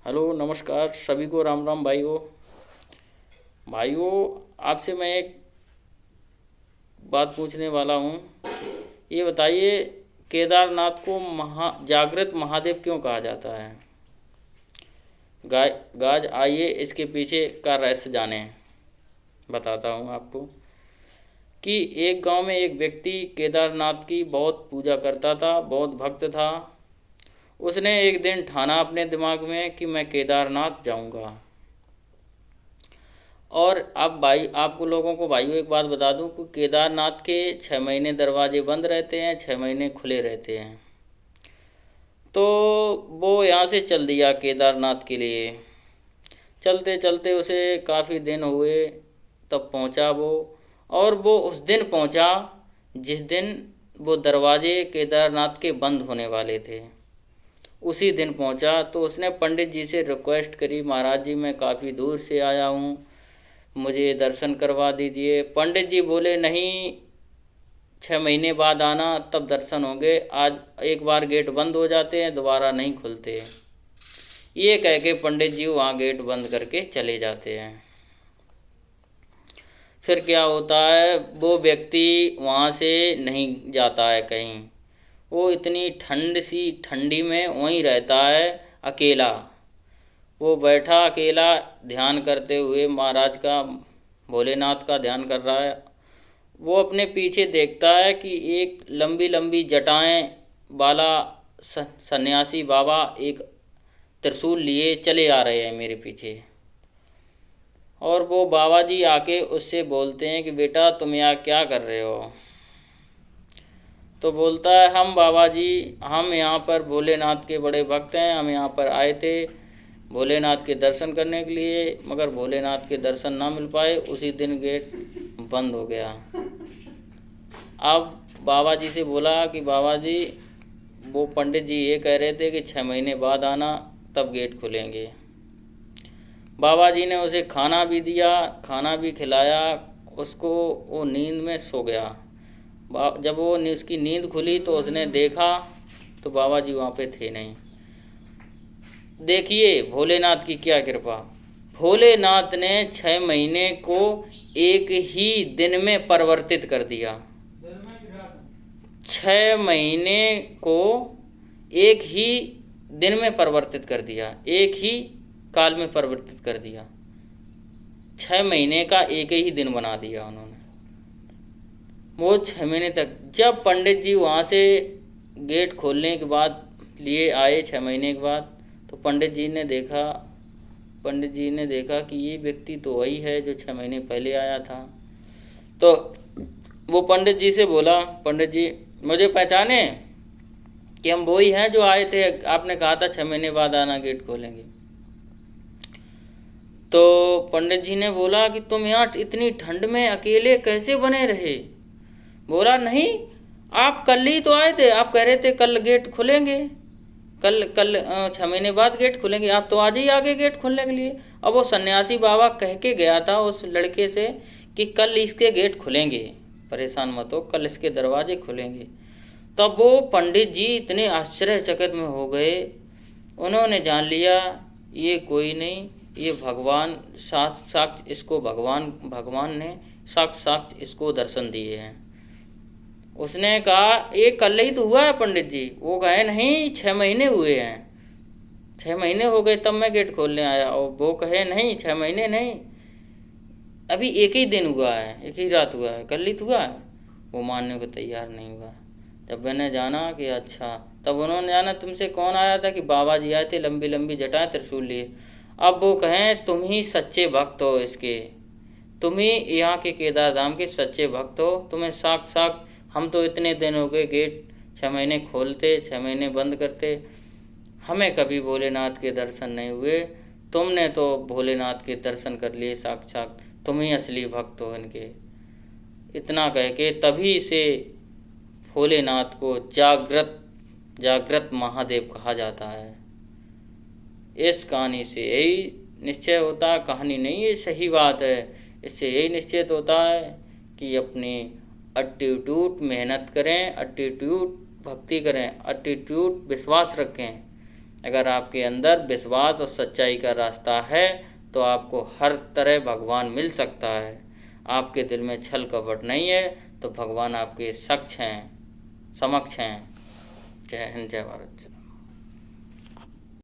Hello नमस्कार सभी को, राम राम भाइयों। भाइयों, आपसे मैं एक बात पूछने वाला हूँ। ये बताइए, केदारनाथ को जागृत महादेव क्यों कहा जाता है? गाज आइए इसके पीछे का रहस्य जाने। बताता हूँ आपको कि एक गांव में एक व्यक्ति केदारनाथ की बहुत पूजा करता था, बहुत भक्त था। उसने एक दिन ठाना अपने दिमाग में कि मैं केदारनाथ जाऊंगा। और अब भाई आपको लोगों को भाइयों एक बात बता दूं कि केदारनाथ के 6 महीने दरवाजे बंद रहते हैं, 6 महीने खुले रहते हैं। तो वो यहाँ से चल दिया केदारनाथ के लिए। चलते चलते उसे काफ़ी दिन हुए, तब पहुँचा वो। और वो उस दिन पहुँचा जिस दिन वो दरवाजे केदारनाथ के बंद होने वाले थे। उसी दिन पहुँचा तो उसने पंडित जी से रिक्वेस्ट करी, महाराज जी मैं काफ़ी दूर से आया हूँ, मुझे दर्शन करवा दीजिए। पंडित जी बोले नहीं, 6 महीने बाद आना तब दर्शन होंगे, आज एक बार गेट बंद हो जाते हैं, दोबारा नहीं खुलते। ये कह के पंडित जी वहाँ गेट बंद करके चले जाते हैं। फिर क्या होता है, वो व्यक्ति वहाँ से नहीं जाता है कहीं। वो इतनी ठंडी में वहीं रहता है अकेला। वो बैठा अकेला ध्यान करते हुए महाराज का, भोलेनाथ का ध्यान कर रहा है। वो अपने पीछे देखता है कि एक लंबी लंबी जटाएं वाला सन्यासी बाबा एक त्रिशूल लिए चले आ रहे हैं मेरे पीछे। और वो बाबा जी आके उससे बोलते हैं कि बेटा तुम यहाँ क्या कर रहे हो? तो बोलता है हम बाबा जी, हम यहाँ पर भोलेनाथ के बड़े भक्त हैं, हम यहाँ पर आए थे भोलेनाथ के दर्शन करने के लिए, मगर भोलेनाथ के दर्शन ना मिल पाए, उसी दिन गेट बंद हो गया। अब बाबा जी से बोला कि बाबा जी वो पंडित जी ये कह रहे थे कि 6 महीने बाद आना तब गेट खुलेंगे। बाबा जी ने उसे खाना भी दिया, खाना भी खिलाया उसको। वो नींद में सो गया। जब वो उसकी नींद खुली तो उसने देखा तो बाबा जी वहाँ पे थे नहीं। देखिए भोलेनाथ की क्या कृपा। भोलेनाथ ने 6 महीने को एक ही दिन में परिवर्तित कर दिया। 6 महीने को एक ही दिन में परिवर्तित कर दिया, एक ही काल में परिवर्तित कर दिया। 6 महीने का एक ही दिन बना दिया उन्होंने। वो 6 महीने तक, जब पंडित जी वहाँ से गेट खोलने के बाद लिए आए 6 महीने के बाद, तो पंडित जी ने देखा कि ये व्यक्ति तो वही है जो 6 महीने पहले आया था। तो वो पंडित जी से बोला, पंडित जी मुझे पहचाने कि हम वही हैं जो आए थे, आपने कहा था 6 महीने बाद आना गेट खोलेंगे। तो पंडित जी ने बोला कि तुम यहाँ इतनी ठंड में अकेले कैसे बने रहे? बोला नहीं, आप कल ही तो आए थे, आप कह रहे थे कल गेट खुलेंगे, कल 6 महीने बाद गेट खुलेंगे, आप तो आज ही आ गए गेट खोलने के लिए। अब वो सन्यासी बाबा कह के गया था उस लड़के से कि कल इसके गेट खुलेंगे, परेशान मत हो, कल इसके दरवाजे खुलेंगे। तब वो पंडित जी इतने आश्चर्यचकित में हो गए, उन्होंने जान लिया ये कोई नहीं, ये भगवान साक्षात इसको भगवान ने साक्षात इसको दर्शन दिए हैं। उसने कहा ये कल ही तो हुआ है पंडित जी। वो कहे नहीं, 6 महीने हुए हैं, 6 महीने हो गए तब मैं गेट खोलने आया। और वो कहे नहीं, 6 महीने नहीं, अभी एक ही दिन हुआ है, एक ही रात हुआ है, कल ही तो हुआ है। वो मानने को तैयार नहीं हुआ। जब मैंने जाना कि अच्छा, तब उन्होंने जाना तुमसे कौन आया था, कि बाबा जी आए थे लंबी लंबी जटाएं त्रिशूल लिए। अब वो कहें तुम ही सच्चे भक्त हो इसके, तुम ही यहाँ के केदार धाम के सच्चे भक्त हो, तुम्हें साक्षात, हम तो इतने दिन हो गए गेट 6 महीने खोलते 6 महीने बंद करते, हमें कभी भोलेनाथ के दर्शन नहीं हुए, तुमने तो भोलेनाथ के दर्शन कर लिए साक्षात, तुम ही असली भक्त हो इनके। इतना कह के तभी से भोलेनाथ को जागृत महादेव कहा जाता है। इस कहानी से यही निश्चय होता है, कहानी नहीं ये सही बात है, इससे यही निश्चित होता है कि अपनी एटीट्यूड मेहनत करें, एटीट्यूड भक्ति करें, एटीट्यूड विश्वास रखें। अगर आपके अंदर विश्वास और सच्चाई का रास्ता है तो आपको हर तरह भगवान मिल सकता है। आपके दिल में छल कपट नहीं है तो भगवान आपके समक्ष हैं। जय हिंद, जय भारत।